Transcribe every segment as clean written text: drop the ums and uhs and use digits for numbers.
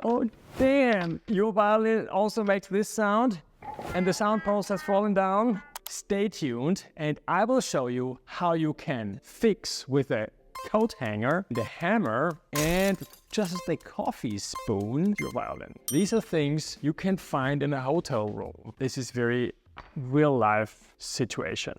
Oh damn, your violin also makes this sound and the Soundpost has fallen down. Stay tuned and I will show you how you can fix with a coat hanger, the hammer and just a coffee spoon your violin. These are things you can find in a hotel room. This is very real life situation.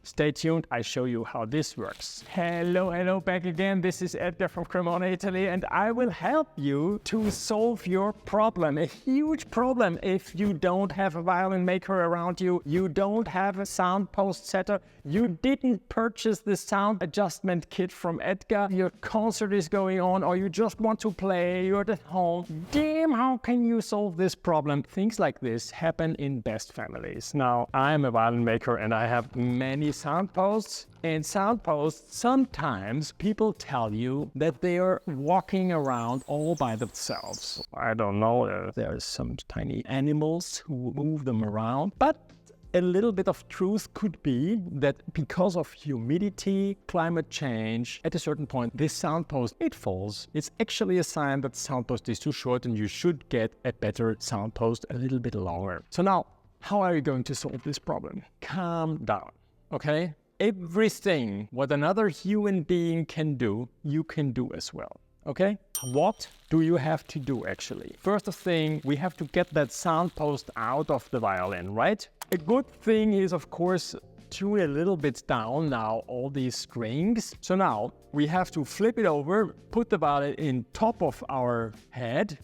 Stay tuned, I show you how this works. Hello, back again. This is Edgar from Cremona, Italy, and I will help you to solve your problem. A huge problem if you don't have a violin maker around you, you don't have a Soundpost setter, you didn't purchase the sound adjustment kit from Edgar, your concert is going on, or you just want to play, you're at home. Damn, how can you solve this problem? Things like this happen in best families. Now, I'm a violin maker and I have many Soundposts, and Soundposts, sometimes people tell you that they are walking around all by themselves. I don't know, there's some tiny animals who move them around, but a little bit of truth could be that because of humidity, climate change, at a certain point, this Soundpost, it falls. It's actually a sign that the Soundpost is too short and you should get a better Soundpost a little bit longer. So now, how are you going to solve this problem? Calm down. Okay? Everything what another human being can do, you can do as well. Okay? What do you have to do actually? First thing, we have to get that Soundpost out of the violin, right? A good thing is, of course, tune a little bit down now all these strings. So now we have to flip it over, put the violin in top of our head.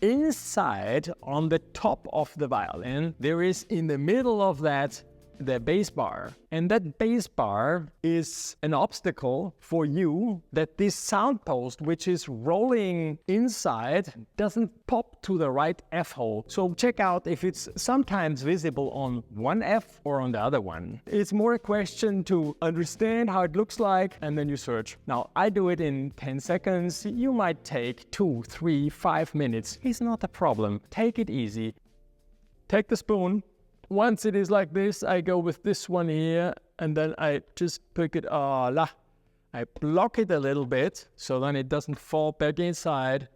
Inside, on the top of the violin, there is in the middle of that the bass bar. And that bass bar is an obstacle for you that this Soundpost, which is rolling inside, doesn't pop to the right F hole. So check out if it's sometimes visible on one F or on the other one. It's more a question to understand how it looks like and then you search. Now, I do it in 10 seconds. You might take 2, 3, 5 minutes. It's not a problem. Take it easy. Take the spoon. Once it is like this, I go with this one here, and then I just pick it, I block it a little bit, so then it doesn't fall back inside,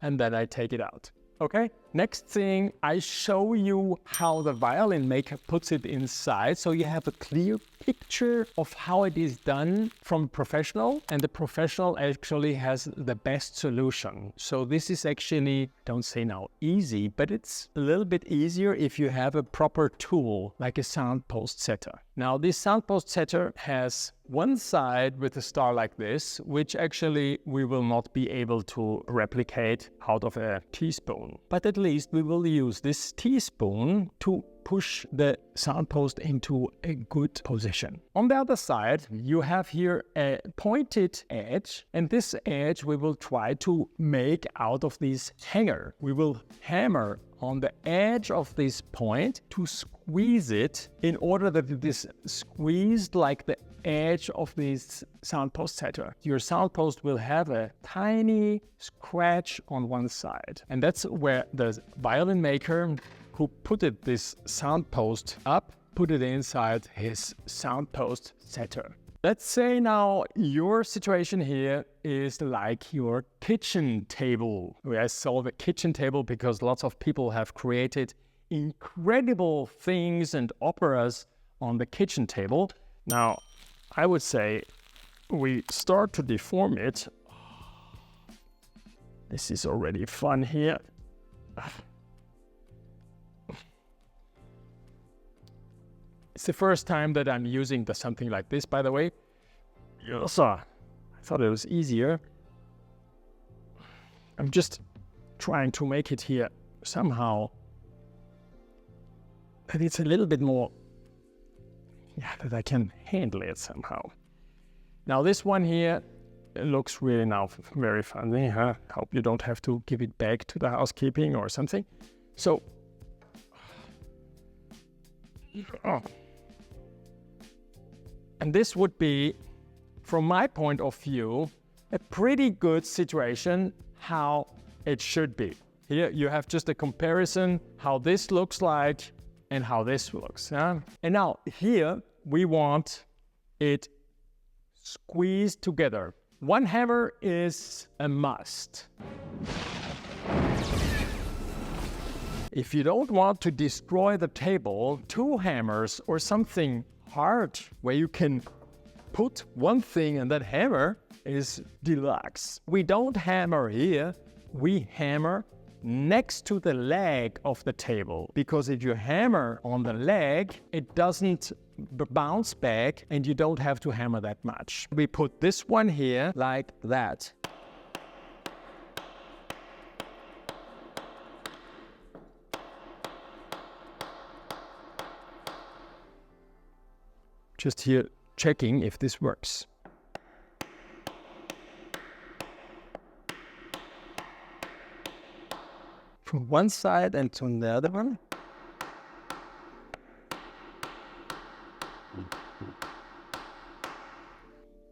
and then I take it out. Okay? Next thing, I show you how the Violinmaker puts it inside, so you have a clear picture of how it is done from professional, and the professional actually has the best solution. So this is actually, don't say now easy, but it's a little bit easier if you have a proper tool, like a Soundpost setter. Now this Soundpost setter has one side with a star like this, which actually we will not be able to replicate out of a teaspoon. But at least we will use this teaspoon to push the Soundpost into a good position. On the other side, you have here a pointed edge, and this edge we will try to make out of this hanger. We will hammer on the edge of this point to squeeze it in order that it is squeezed like the edge of this Soundpost setter. Your Soundpost will have a tiny scratch on one side. And that's where the Violinmaker who put this Soundpost up, put it inside his Soundpost setter. Let's say now your situation here is like your kitchen table. I solve a kitchen table because lots of people have created incredible things and operas on the kitchen table. Now, I would say we start to deform it. This is already fun here. It's the first time that I'm using something like this, by the way. Yes, I thought it was easier. I'm just trying to make it here somehow that it's a little bit more, that I can handle it somehow. Now this one here looks really now very funny. Hope you don't have to give it back to the housekeeping or something. So, and this would be, from my point of view, a pretty good situation how it should be. Here you have just a comparison how this looks like and how this looks. And now here we want it squeezed together. One hammer is a must. If you don't want to destroy the table, 2 hammers or something hard where you can put one thing and that hammer is deluxe. We don't hammer here, we hammer next to the leg of the table, because if you hammer on the leg, it doesn't bounce back and you don't have to hammer that much. We put this one here like that. Just here checking if this works. From one side and to the other one.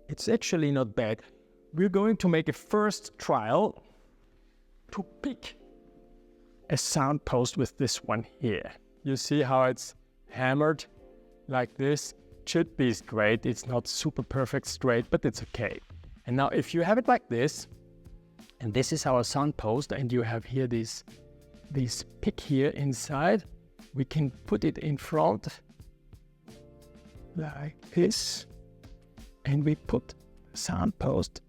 It's actually not bad. We're going to make a first trial to pick a sound post with this one here. You see how it's hammered like this? Should be straight. It's not super perfect straight, but it's okay. And now if you have it like this, and this is our sound post, and you have here this pick here inside, we can put it in front like this, and we put the sound post.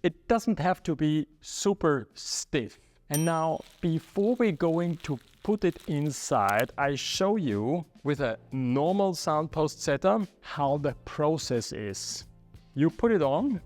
It doesn't have to be super stiff. And now, before we're going to put it inside, I show you with a normal Soundpost setup how the process is. You put it on.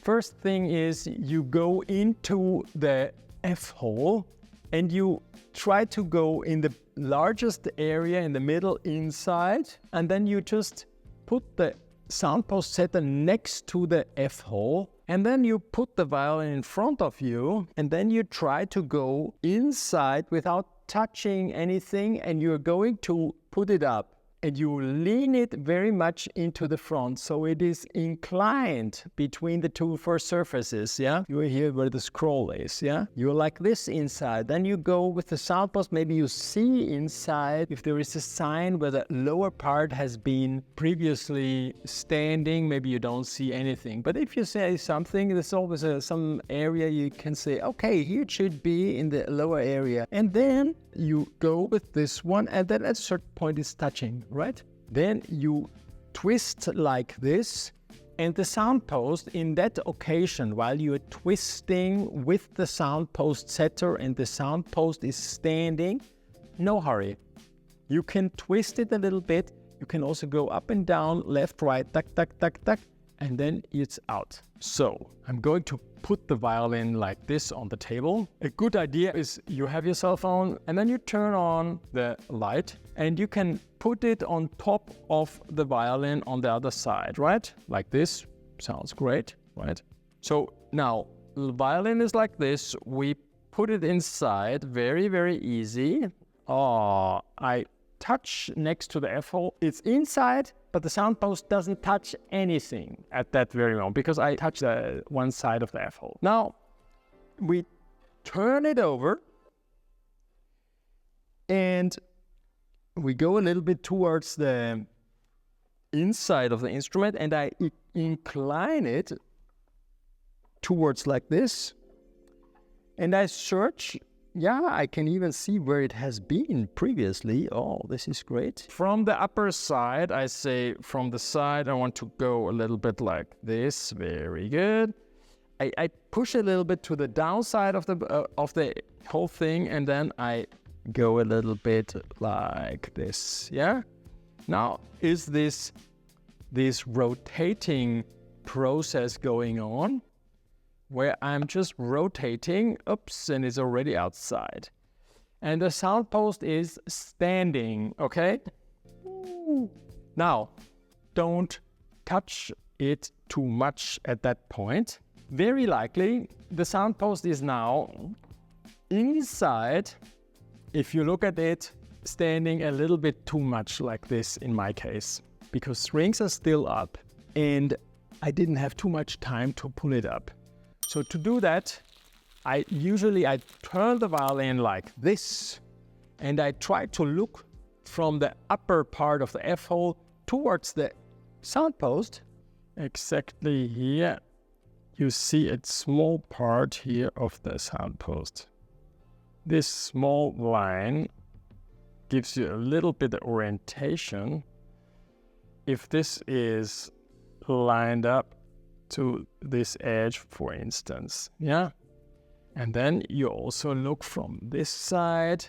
First thing is you go into the F-hole and you try to go in the largest area in the middle inside, and then you just put the Soundpost setter next to the F-hole, and then you put the violin in front of you, and then you try to go inside without touching anything, and you're going to put it up. And you lean it very much into the front, so it is inclined between the two first surfaces, yeah? You're here where the scroll is, yeah? You're like this inside. Then you go with the Soundpost, maybe you see inside if there is a sign where the lower part has been previously standing, maybe you don't see anything. But if you say something, there's always some area you can say, okay, here it should be in the lower area. And then you go with this one, and then at a certain point it's touching, right? Then you twist like this, and the Soundpost in that occasion, while you're twisting with the Soundpost setter and the Soundpost is standing, no hurry. You can twist it a little bit. You can also go up and down, left, right, tuck, tuck, tuck, tuck, and then it's out. So I'm going to put the violin like this on the table. A good idea is you have your cell phone and then you turn on the light and you can put it on top of the violin on the other side, right? Like this. Sounds great, right? So now the violin is like this. We put it inside. Very, very easy. Oh, I touch next to the F-hole. It's inside, but the Soundpost doesn't touch anything at that very moment because I touch the one side of the F-hole. Now, we turn it over and we go a little bit towards the inside of the instrument, and I incline it towards like this, and I search. Yeah, I can even see where it has been previously. Oh, this is great. From the upper side, I say from the side, I want to go a little bit like this. Very good. I push a little bit to the downside of the whole thing, and then I go a little bit like this. Yeah. Now, is this rotating process going on, where I'm just rotating, oops, and it's already outside. And the Soundpost is standing, okay? Now, don't touch it too much at that point. Very likely, the Soundpost is now inside, if you look at it, standing a little bit too much like this in my case, because strings are still up, and I didn't have too much time to pull it up. So to do that, I turn the violin like this, and I try to look from the upper part of the F-hole towards the Soundpost. Exactly here. you see a small part here of the Soundpost. This small line gives you a little bit of orientation if this is lined up to this edge, for instance. Yeah. And then you also look from this side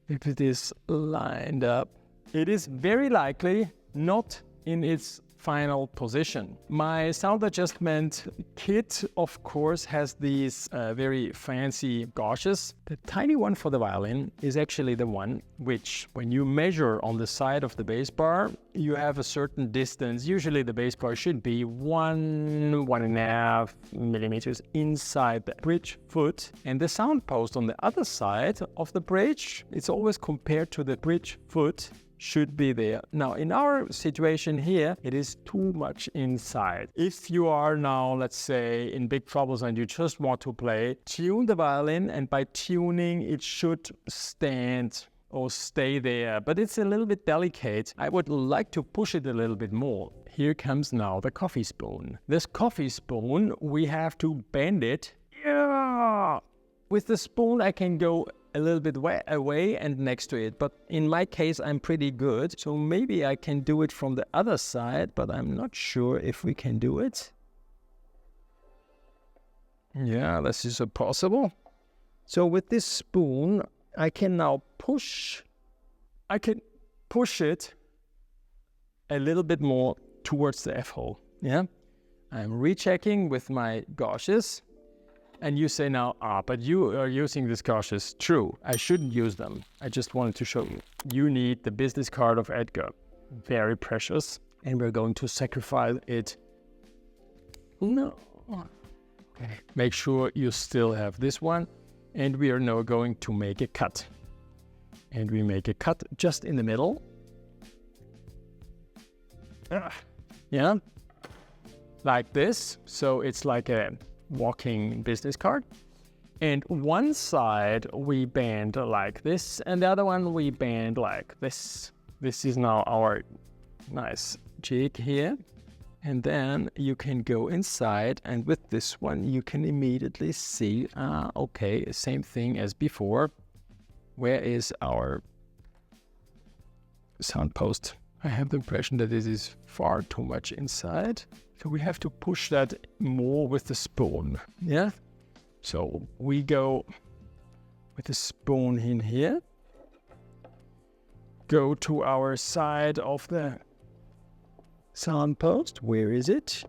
if it is lined up. It is very likely not in its final position. My sound adjustment kit, of course, has these very fancy gauges. The tiny one for the violin is actually the one which, when you measure on the side of the bass bar, you have a certain distance. Usually the bass bar should be 1.5 millimeters inside the bridge foot. And the sound post on the other side of the bridge, it's always compared to the bridge foot, should be there. Now, in our situation here, it is too much inside. If you are now, let's say, in big troubles and you just want to play, tune the violin, and by tuning, it should stand or stay there. But it's a little bit delicate. I would like to push it a little bit more. Here comes now the coffee spoon. This coffee spoon, we have to bend it. Yeah! With the spoon, I can go a little bit away and next to it, but in my case I'm pretty good, so maybe I can do it from the other side, but I'm not sure if we can do it. Yeah, this is possible. So with this spoon I can now push it a little bit more towards the F-hole. Yeah, I'm rechecking with my gauges. And you say now, but you are using these gauges. True, I shouldn't use them. I just wanted to show you. You need the business card of Edgar. Very precious. And we're going to sacrifice it. No. Okay. Make sure you still have this one. And we are now going to make a cut. And we make a cut just in the middle. Yeah. Like this. So it's like a walking business card, and one side we bend like this and the other one we bend like this. This is now our nice jig here, and then you can go inside, and with this one you can immediately see okay, same thing as before. Where is our sound post? I have the impression that this is far too much inside. So we have to push that more with the spoon, yeah? So we go with the spoon in here, go to our side of the sound post. Where is it?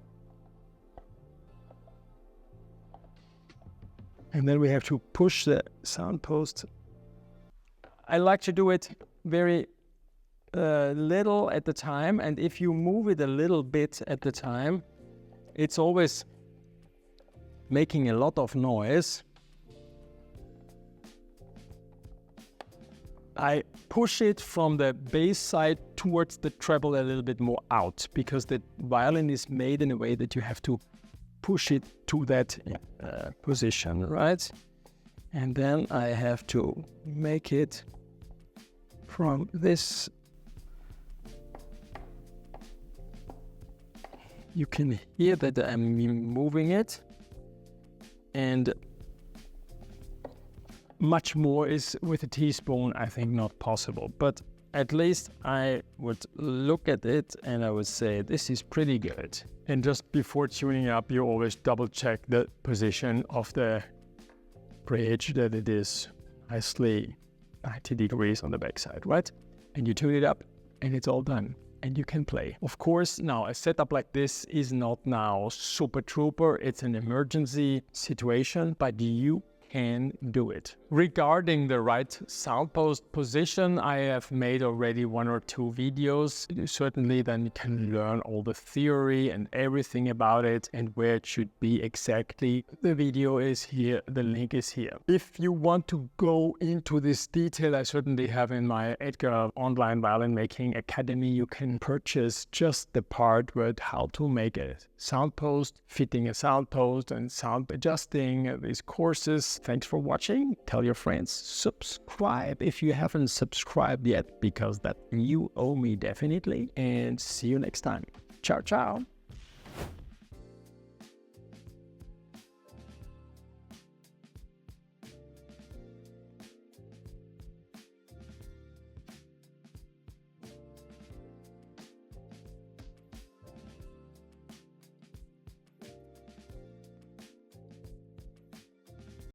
And then we have to push the sound post. I like to do it very little at the time, and if you move it a little bit at the time, it's always making a lot of noise. I push it from the bass side towards the treble a little bit more out, because the violin is made in a way that you have to push it to that position, right? And then I have to make it from this. You can hear that I'm moving it, and much more is with a teaspoon, I think, not possible. But at least I would look at it and I would say this is pretty good. And just before tuning up, you always double check the position of the bridge, that it is nicely 90 degrees on the backside, right? And you tune it up and it's all done. And you can play. Of course, now a setup like this is not now super trooper. It's an emergency situation, but you can do it. Regarding the right sound post position, I have made already 1 or 2 videos. Certainly then you can learn all the theory and everything about it and where it should be exactly. The video is here, the link is here. If you want to go into this detail, I certainly have in my Edgar online violin making academy, you can purchase just the part with how to make a sound post, fitting a sound post and sound adjusting, these courses. Thanks for watching. Tell your friends, subscribe if you haven't subscribed yet, because that you owe me definitely. And see you next time. Ciao, ciao.